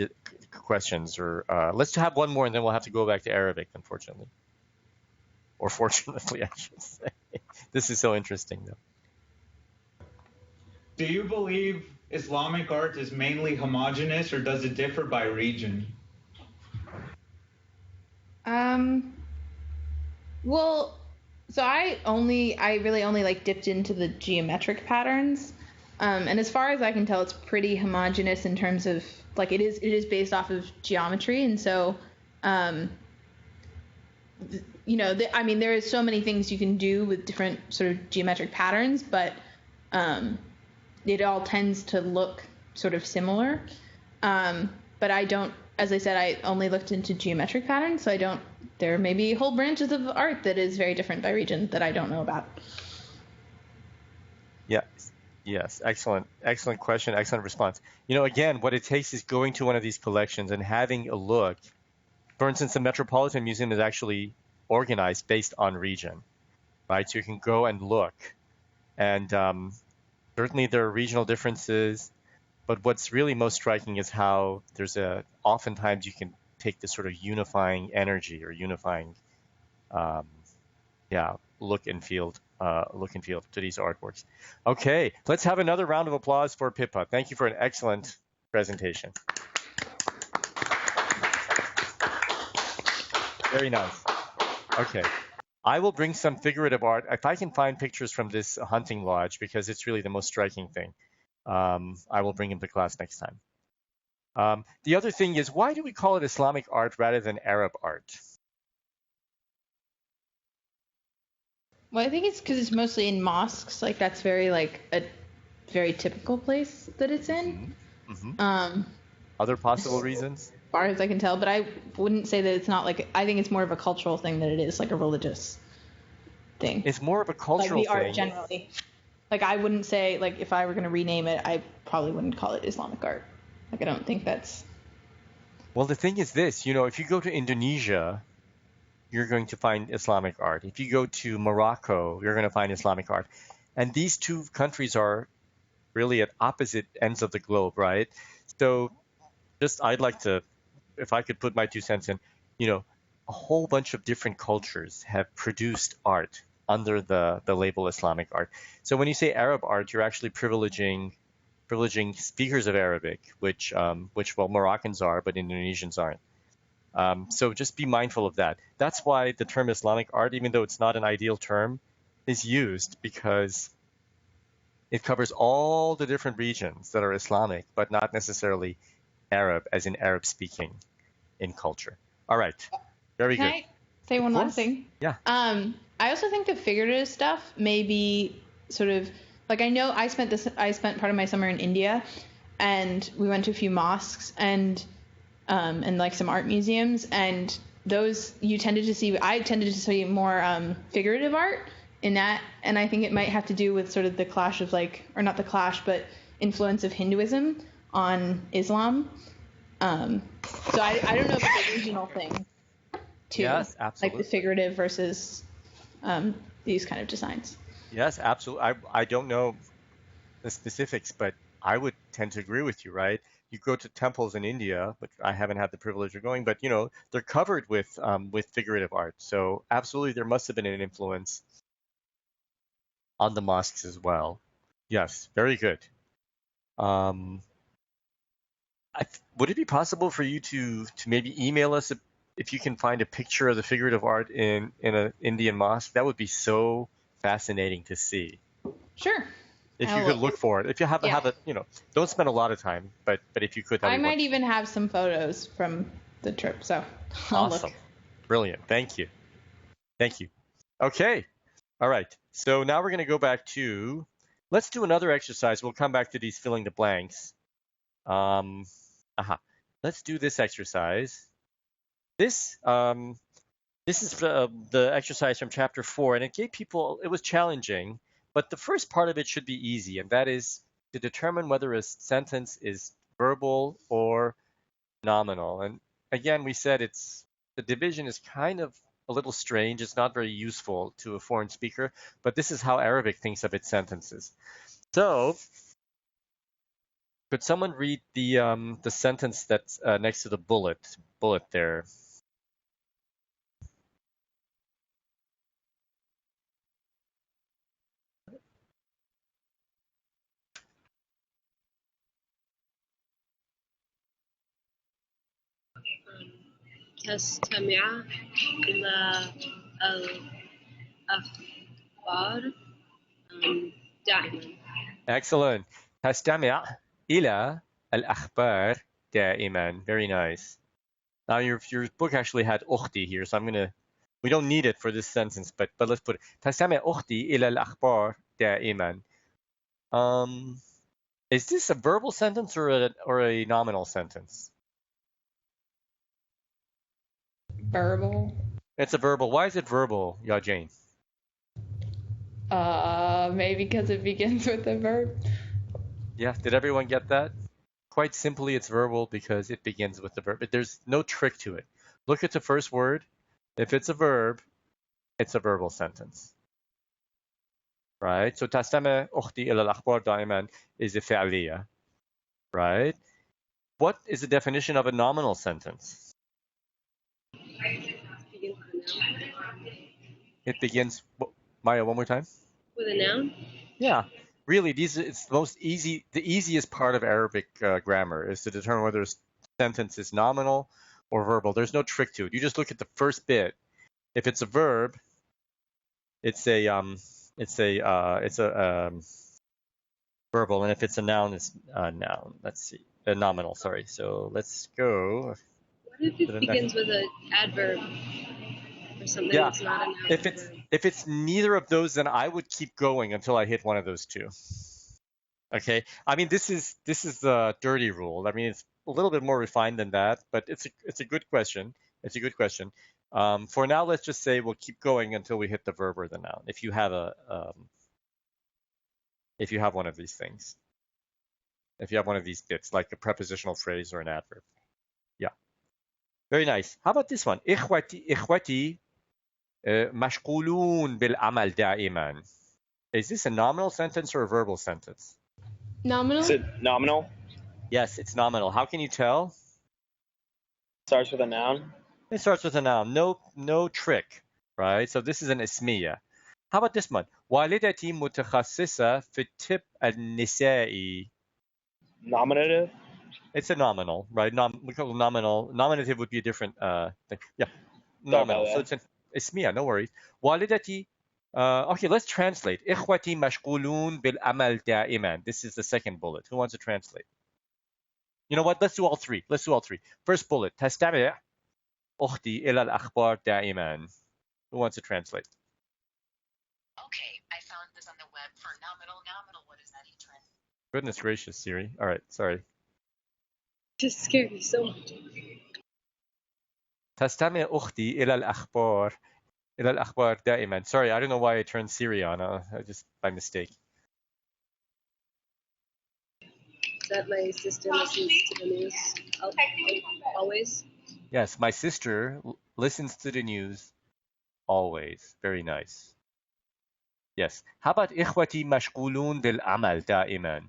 questions? Or let's have one more, and then we'll have to go back to Arabic, unfortunately, or fortunately, I should say. This is so interesting, though. Do you believe Islamic art is mainly homogeneous, or does it differ by region? Well, so I really only like dipped into the geometric patterns. And as far as I can tell, it's pretty homogeneous in terms of like it is based off of geometry, and so I mean there is so many things you can do with different sort of geometric patterns, but it all tends to look sort of similar. But I don't, as I said, I only looked into geometric patterns, so there may be whole branches of art that is very different by region that I don't know about. Yes. Excellent question. Excellent response. Again, what it takes is going to one of these collections and having a look. For instance, the Metropolitan Museum is actually organized based on region, right? So you can go and look, and certainly there are regional differences, but what's really most striking is how oftentimes you can take this sort of unifying energy or unifying, look and feel to these artworks. Okay, let's have another round of applause for Pippa. Thank you for an excellent presentation. Very nice. Okay. I will bring some figurative art. If I can find pictures from this hunting lodge, because it's really the most striking thing, I will bring them to class next time. The other thing is, why do we call it Islamic art rather than Arab art? Well, I think it's because it's mostly in mosques. Like that's very like a very typical place that it's in. Mm-hmm. Other possible reasons? As far as I can tell, but I wouldn't say that it's not like. I think it's more of a cultural thing than it is like a religious thing. It's more of a cultural like the thing. Art generally. Like I wouldn't say like if I were going to rename it, I probably wouldn't call it Islamic art. Like I don't think that's. Well, the thing is this, if you go to Indonesia, you're going to find Islamic art. If you go to Morocco, you're going to find Islamic art. And these two countries are really at opposite ends of the globe, right? So I'd like to, if I could put my 2 cents in, a whole bunch of different cultures have produced art under the label Islamic art. So when you say Arab art, you're actually privileging speakers of Arabic, which Moroccans are, but Indonesians aren't. So just be mindful of that. That's why the term Islamic art, even though it's not an ideal term, is used because it covers all the different regions that are Islamic, but not necessarily Arab, as in Arab speaking in culture. All right. Very good. Can I say one last thing? Yeah. I also think the figurative stuff may be sort of like I know I spent part of my summer in India, and we went to a few mosques and like some art museums, and I tended to see more figurative art in that, and I think it might have to do with sort of the clash of or not the clash, but influence of Hinduism on Islam. So I don't know if it's a regional thing too. Yes, absolutely. Like the figurative versus these kind of designs. Yes, absolutely. I don't know the specifics, but I would tend to agree with you, right? You go to temples in India, but I haven't had the privilege of going, but they're covered with figurative art. So absolutely, there must have been an influence on the mosques as well. Yes, very good. Would it be possible for you to maybe email us if you can find a picture of the figurative art in an Indian mosque? That would be so fascinating to see. Sure. If you could look for it. If you have it, don't spend a lot of time, but if you could, I might even have some photos from the trip, so I'll awesome. look. Brilliant. Thank you. Okay. All right. So now we're going to go back to, let's do another exercise. We'll come back to these filling the blanks. Let's do this exercise. This is the exercise from chapter 4, and it was challenging, but the first part of it should be easy, and that is to determine whether a sentence is verbal or nominal. And again, we said the division is kind of a little strange. It's not very useful to a foreign speaker, but this is how Arabic thinks of its sentences. So, could someone read the sentence that's next to the bullet there? تستمع إلى الأخبار دائما. Excellent. تستمع إلى الأخبار دائما. Very nice. Now your book actually had أختي here, so we don't need it for this sentence, but let's put it. تستمع أختي إلى الأخبار دائما. Is this a verbal sentence or a nominal sentence? Verbal. It's a verbal. Why is it verbal, Ya Jane? Maybe because it begins with a verb. Yeah, did everyone get that? Quite simply, it's verbal because it begins with the verb. But there's no trick to it. Look at the first word. If it's a verb, it's a verbal sentence. Right? So تستمع أختي إلى الأخبار دائما is a فعلية. Right? What is the definition of a nominal sentence? It begins, Maya, one more time. With a noun? Yeah. Really, it's the easiest part of Arabic grammar is to determine whether a sentence is nominal or verbal. There's no trick to it. You just look at the first bit. If it's a verb, it's a verbal, and if it's a noun, it's a noun. Let's see, a nominal. Sorry. So let's go. What if it begins with an adverb or something that's not a noun? If it's neither of those, then I would keep going until I hit one of those two. Okay. I mean, this is the dirty rule. I mean, it's a little bit more refined than that, but it's a good question. It's a good question. For now, let's just say we'll keep going until we hit the verb or the noun. If you have one of these things, if you have one of these bits, like a prepositional phrase or an adverb. Yeah. Very nice. How about this one? إخوتي مشغولون بالعمل دائما. Is this a nominal sentence or a verbal sentence? Nominal? Is it nominal? Yes, it's nominal. How can you tell? Starts with a noun. It starts with a noun. No trick, right? So this is an اسمية. How about this one? والدتي متخصصة في الطب النسائي. Nominative? It's a nominal, right? We call it nominal. Nominative would be a different thing. Yeah, nominal. So it's an اسمية, no worries. والدتي okay, let's translate. إخوتي مشغولون بالعمل دائما. This is the second bullet. Who wants to translate? You know what? Let's do all three. First bullet. تستمع أختي إلى الأخبار دائما. Who wants to translate? Okay, I found this on the web for nominal. What is that, E-Trend? Goodness gracious, Siri. All right, sorry. Just scared me so much. تستمع أختي إلى الأخبار دائما. Sorry, I don't know why I turned Siri on. Just by mistake. that my sister listens to the news always. Yes, my sister listens to the news always. Very nice. Yes. How about إخوتي مشغولون بالعمل دائما?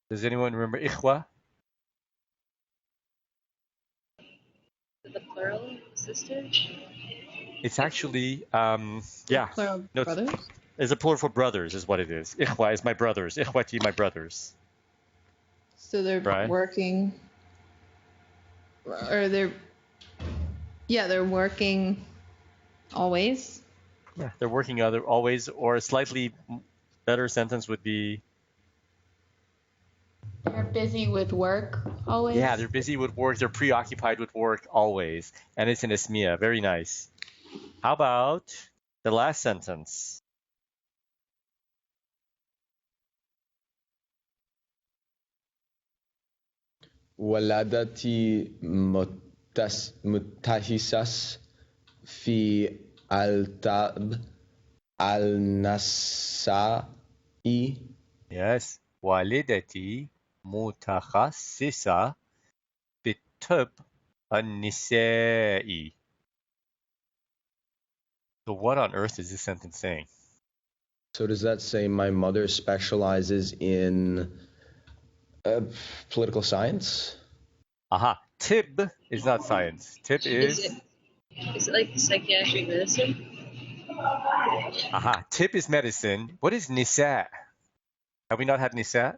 Does anyone remember إخوة? The plural, sister? It's actually, Plural no, brothers. it's a plural for brothers is what it is. إخوة is my brothers. إخوتي, my brothers. So they're Right. working, or they're working always. Yeah, they're working always, or a slightly better sentence would be, They're busy with work always. yeah, they're busy with work. They're preoccupied with work always. And it's an ismiya. Very nice. How about the last sentence? والدتي متحسس في الطب النسائي. Yes. والدتي متخصصة بالطب النسائي. So what on earth is this sentence saying? So does that say my mother specializes in political science? Aha. Tib is not science. Tib Is is... it like psychiatric medicine? Aha. Tib is medicine. What is nisa? Have we not had nisa?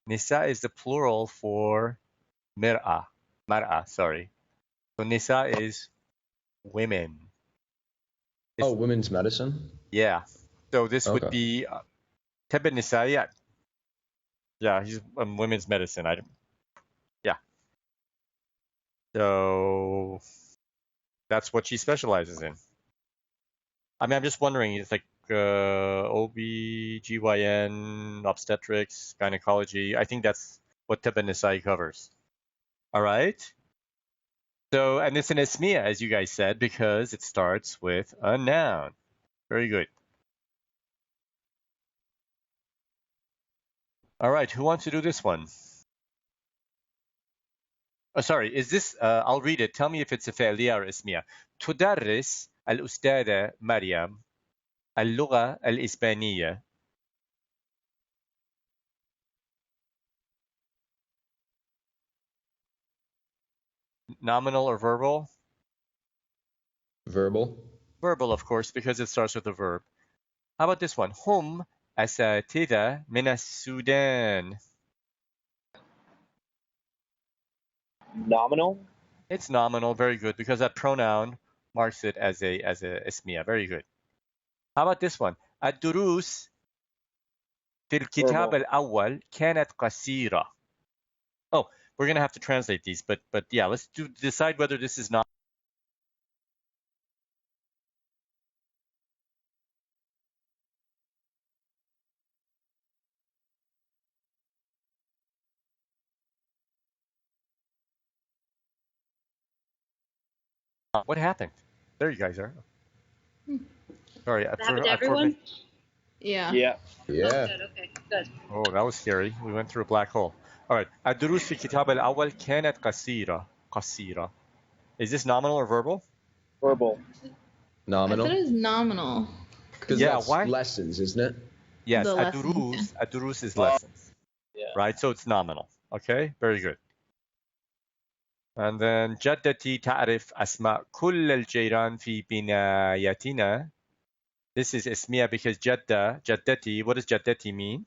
Nisa is the plural for mir'a. Mar'a, sorry. So nisa is women. Oh, women's medicine? Yeah. So this would Okay. be Tib nisa, yeah. Yeah, he's women's medicine. Yeah. So that's what she specializes in. I mean, I'm just wondering, it's like OB/GYN, obstetrics, gynecology. I think that's what Tib Nisai covers. All right. So, and it's an ismiya, as you guys said, because it starts with a noun. Very good. All right, who wants to do this one? Oh, sorry, is this, I'll read it. Tell me if it's a فعلية or اسمية. تدرس الأستاذة مريم اللغة الإسبانية. Nominal or verbal? Verbal? Verbal, of course, because it starts with a verb. How about this one? هم أساتذة من السودان. Nominal? It's nominal, very good, because that pronoun marks it as a اسمية. Very good. How about this one? الدروس في الكتاب Verbal. الأول كانت قصيرة. Oh, we're gonna have to translate these, but yeah, let's decide whether this is not. What happened? There you guys are. Sorry, That happened to everyone? Yeah. Yeah. Yeah. Oh, good, okay, good. Oh, that was scary. We went through a black hole. All right. الدروس في الكتاب الأول كانت قصيرة. قصيرة. Is this nominal or verbal? Verbal. I Nominal? thought it was nominal. Because Yeah, that's why? lessons, isn't it? Yes. The lessons, الدروس. الدروس is Oh. lessons. Yeah. Right? So it's nominal. Okay? Very good. And then جدتي تعرف أسماء كل الجيران في بنايتنا. This is اسمية because جدتي, what does جدتي mean?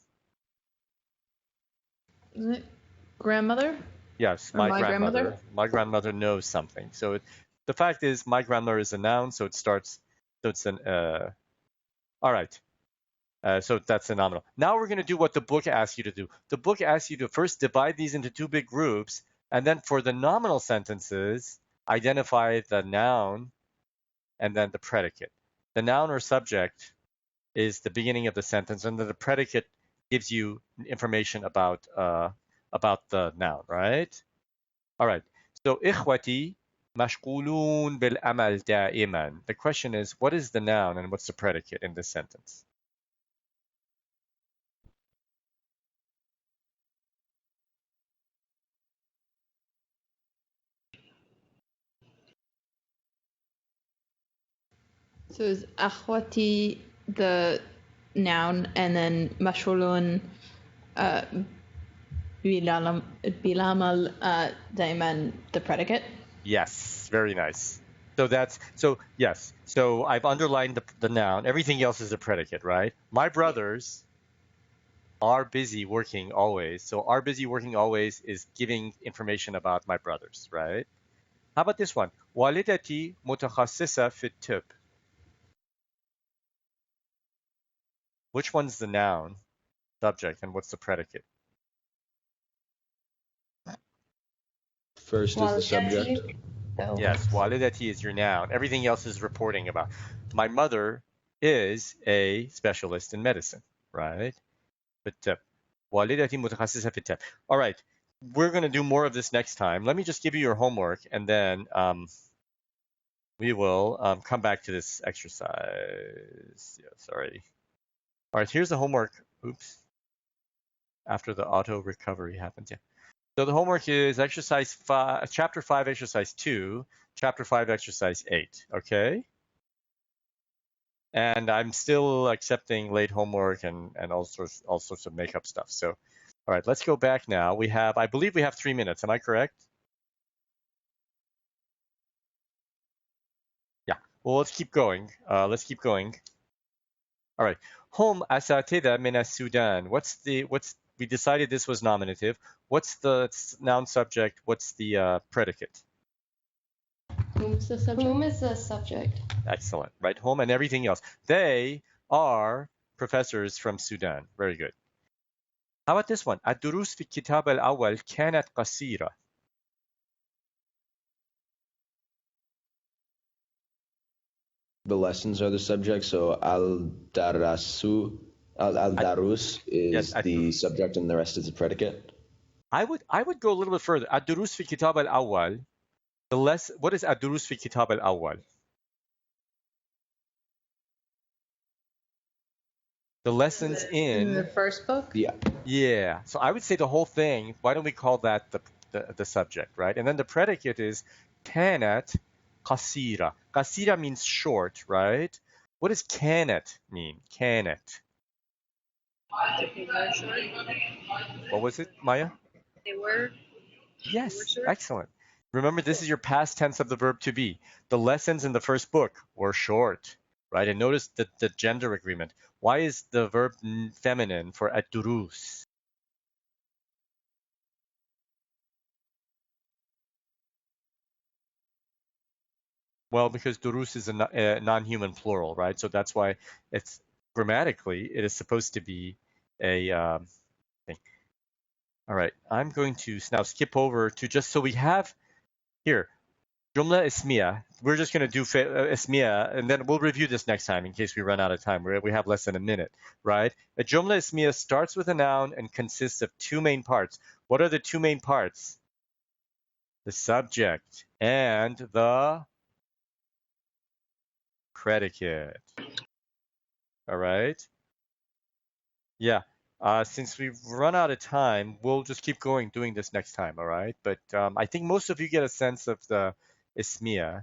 Isn't it grandmother? Yes, Or my my grandmother. grandmother? My grandmother knows something. So the fact is, my grandmother is a noun, so it starts. So it's an. All right. So that's a nominal. Now we're going to do what the book asks you to do. The book asks you to first divide these into two big groups, and then for the nominal sentences, identify the noun and then the predicate. The noun or subject is the beginning of the sentence, and then the predicate gives you information about the noun, right? All right. So إخوتي مشغولون بالعمل دائما. The question is, what is the noun and what's the predicate in this sentence? So is akhwati the noun and then mashulun bilamal daiman the predicate? Yes, very nice. So yes. So I've underlined the noun. Everything else is a predicate, right? My brothers are busy working always. So are busy working always is giving information about my brothers, right? How about this one? والدتي متخصصة في الطب. Which one's the noun, subject, and what's the predicate? First is the subject. Yes, والدتي is your noun. Everything else is reporting about. My mother is a specialist in medicine, right? But والدتي متخصصة في الطب. All right, we're going to do more of this next time. Let me just give you your homework, and then we will come back to this exercise. Yeah, sorry. All right, here's the homework. Oops. After the auto recovery happens, yeah. So the homework is exercise 5, chapter 5, exercise 2, chapter 5, exercise 8. Okay. And I'm still accepting late homework and all sorts of makeup stuff. So, all right, let's go back now. I believe we have 3 minutes. Am I correct? Yeah. Well, let's keep going. All right. Hum asatida min Sudan. We decided this was nominative. What's the noun subject? What's the predicate? Whom is the subject? Whom is the subject? Excellent. Right. Hum and everything else. They are professors from Sudan. Very good. How about this one? الدروس في الكتاب الأول كانت قصيرة. The lessons are the subject, so al-darus is the subject and the rest is the predicate. I would go a little bit further. الدروس في الكتاب الأول. What is الدروس في الكتاب الأول? The lessons in the first book? Yeah. Yeah. So I would say the whole thing, why don't we call that the subject, right? And then the predicate is كانت قصيرة. قصيرة means short, right? What does كانت mean? كانت. They were short. What was it, Maya? They were. Yes. They were short. Excellent. Remember, this is your past tense of the verb to be. The lessons in the first book were short, right? And notice the gender agreement. Why is the verb feminine for الدروس? Well, because durus is a non-human plural, right? So that's why it's grammatically it is supposed to be a thing. All right, I'm going to now skip over to just so we have here jumla ismiya. We're just going to do ismiya, and then we'll review this next time in case we run out of time. We have less than a minute, right? A jumla ismiya starts with a noun and consists of two main parts. What are the two main parts? The subject and the predicate. All right. Yeah. Since we've run out of time, we'll just keep going doing this next time. All right. But I think most of you get a sense of the ismiya.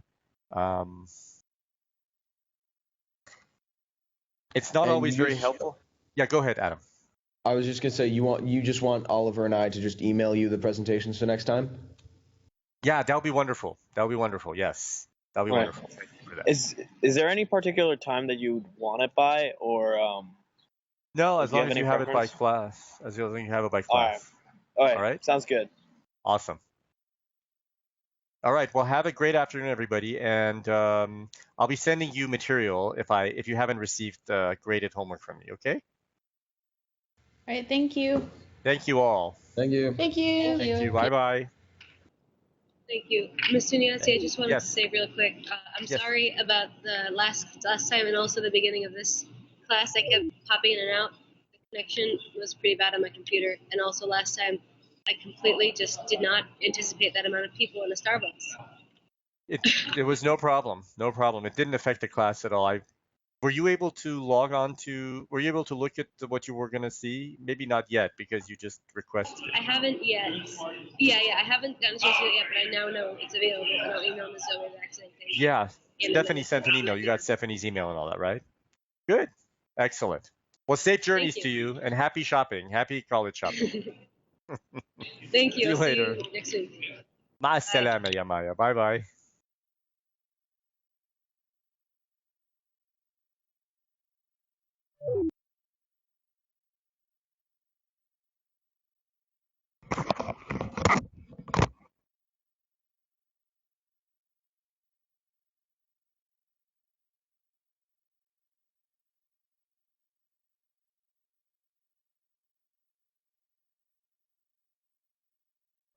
It's not always very helpful. Yeah. Go ahead, Adam. I was just gonna say you just want Oliver and I to just email you the presentations for next time? Yeah, that would be wonderful. That would be wonderful. Yes, that would be wonderful. Thank you for that. Is there any particular time that you want it by, or No, as long as you have it by class. As long as you have it by class. All right. Sounds good. Awesome. All right. Well, have a great afternoon, everybody, and I'll be sending you material if you haven't received graded homework from me. Okay. All right. Thank you. Thank you all. Thank you. Thank you. Thank you. Bye bye. Thank you. Ms. Tunyasi, I just wanted Yes. to say real quick, I'm Yes. sorry about the last time and also the beginning of this class. I kept popping in and out. The connection was pretty bad on my computer. And also last time, I completely just did not anticipate that amount of people in a Starbucks. It was no problem. No problem. It didn't affect the class at all. Were you able to log on to? Were you able to look at what you were gonna see? Maybe not yet because you just requested I it. haven't yet. Yeah, I haven't gotten a chance to do it yet, but I now know it's available, and I'll email Ms. Zoe the exact same thing. Yeah, in a Stephanie minute. sent an email. You got Stephanie's email and all that, right? Good. Excellent. Well, safe journeys you. to you and happy shopping. Happy college shopping. Thank See you. you I'll later. see you next week. Ma salama, ya Maya. Bye bye.